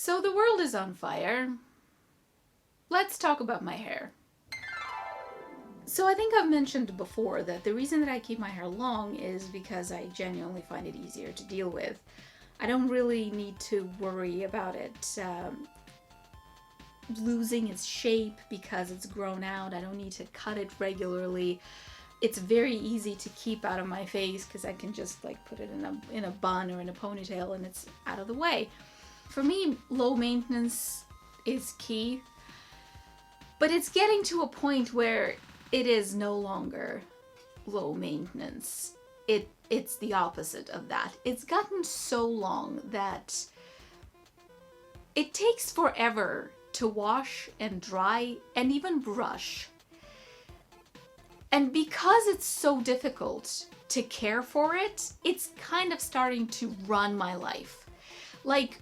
So the world is on fire. Let's talk about my hair. So I think I've mentioned before that the reason that I keep my hair long is because I genuinely find it easier to deal with. I don't really need to worry about it losing its shape because it's grown out. I don't need to cut it regularly. It's very easy to keep out of my face because I can just like put it in a bun or in a ponytail and it's out of the way. For me, low maintenance is key, but it's getting to a point where it is no longer low maintenance. It's the opposite of that. It's gotten so long that it takes forever to wash and dry and even brush. And because it's so difficult to care for it, it's kind of starting to run my life. Like,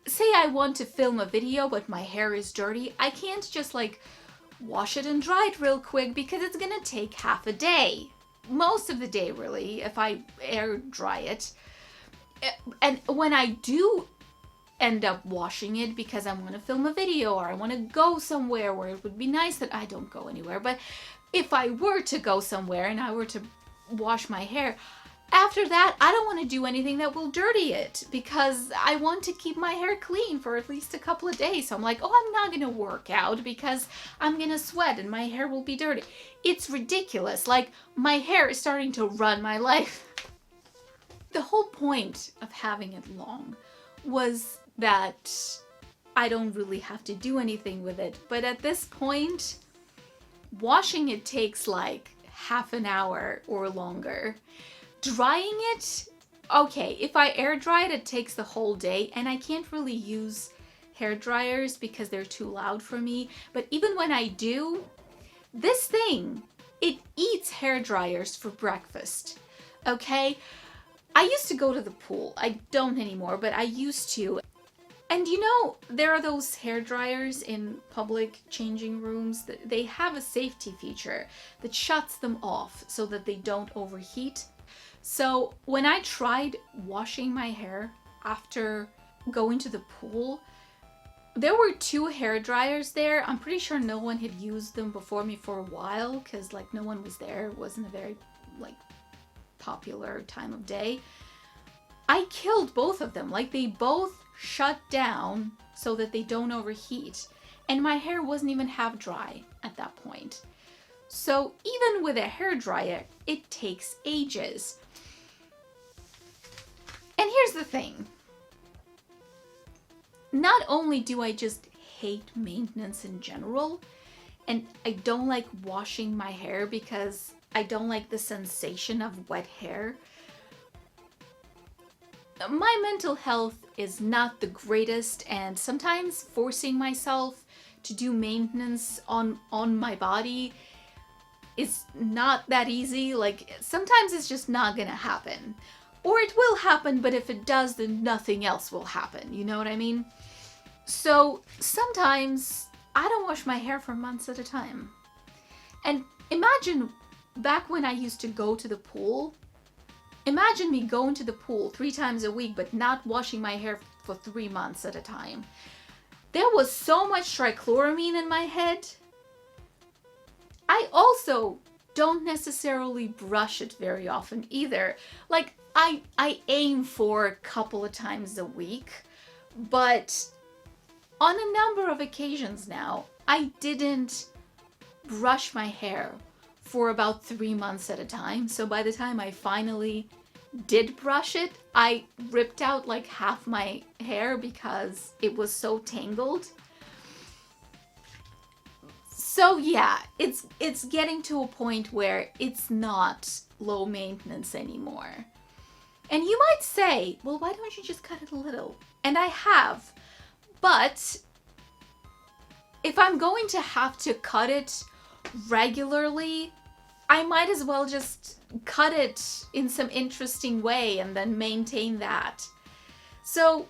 say I want to film a video but my hair is dirty, I can't just like wash it and dry it real quick because it's gonna take half a day. Most of the day, really, if I air dry it. And when I do end up washing it because I want to film a video or I want to go somewhere where it would be nice that I don't go anywhere, but if I were to go somewhere and I were to wash my hair, after that, I don't want to do anything that will dirty it because I want to keep my hair clean for at least a couple of days. So I'm like, oh, I'm not going to work out because I'm going to sweat and my hair will be dirty. It's ridiculous. Like, my hair is starting to run my life. The whole point of having it long was that I don't really have to do anything with it. But at this point, washing it takes like half an hour or longer. Drying it, okay, if I air dry it, it takes the whole day, and I can't really use hair dryers because they're too loud for me. But even when I do, this thing, it eats hair dryers for breakfast, okay? I used to go to the pool. I don't anymore, but I used to. And you know, there are those hair dryers in public changing rooms that they have a safety feature that shuts them off so that they don't overheat. So when I tried washing my hair after going to the pool, there were two hair dryers there. I'm pretty sure no one had used them before me for a while because like no one was there. It wasn't a very like popular time of day. I killed both of them. Like, they both shut down so that they don't overheat. And my hair wasn't even half dry at that point. So even with a hair dryer, it takes ages. And here's the thing. Not only do I just hate maintenance in general, and I don't like washing my hair because I don't like the sensation of wet hair, my mental health is not the greatest, and sometimes forcing myself to do maintenance on my body is not that easy. Like, sometimes it's just not gonna happen. Or it will happen, but if it does, then nothing else will happen. You know what I mean? So sometimes I don't wash my hair for months at a time. And imagine back when I used to go to the pool. Imagine me going to the pool 3 times a week, but not washing my hair for 3 months at a time. There was so much trichloramine in my head. I also don't necessarily brush it very often either. Like, I aim for a couple of times a week, but on a number of occasions now, I didn't brush my hair for about 3 months at a time. So by the time I finally did brush it, I ripped out like half my hair because it was so tangled. So yeah, it's getting to a point where it's not low maintenance anymore. And you might say, well, why don't you just cut it a little? And I have, but if I'm going to have to cut it regularly, I might as well just cut it in some interesting way and then maintain that. So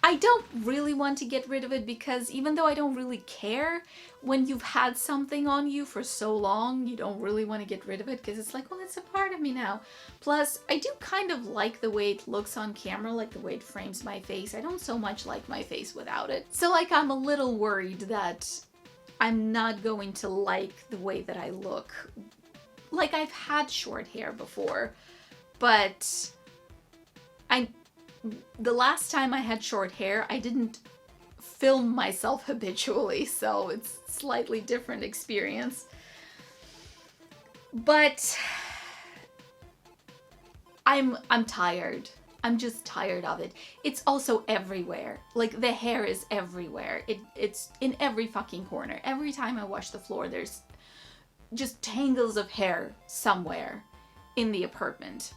I I don't really want to get rid of it because even though I don't really care, when you've had something on you for so long, you don't really want to get rid of it because it's like, well, it's a part of me now. Plus, I do kind of like the way it looks on camera, like the way it frames my face. I don't so much like my face without it. So like, I'm a little worried that I'm not going to like the way that I look. Like, I've had short hair before, but the last time I had short hair, I didn't film myself habitually, so it's a slightly different experience. But I'm tired. I'm just tired of it. It's also everywhere. Like, the hair is everywhere. It's in every fucking corner. Every time I wash the floor, there's just tangles of hair somewhere in the apartment.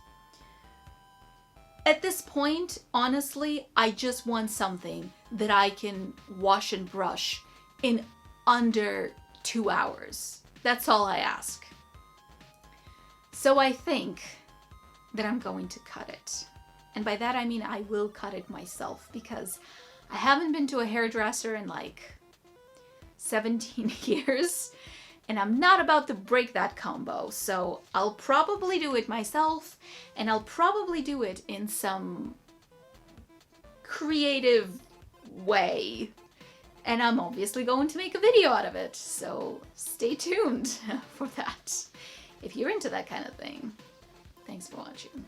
At this point, honestly, I just want something that I can wash and brush in under 2 hours. That's all I ask. So I think that I'm going to cut it. And by that I mean I will cut it myself because I haven't been to a hairdresser in like 17 years. And I'm not about to break that combo, so I'll probably do it myself, and I'll probably do it in some creative way. And I'm obviously going to make a video out of it, so stay tuned for that if you're into that kind of thing. Thanks for watching.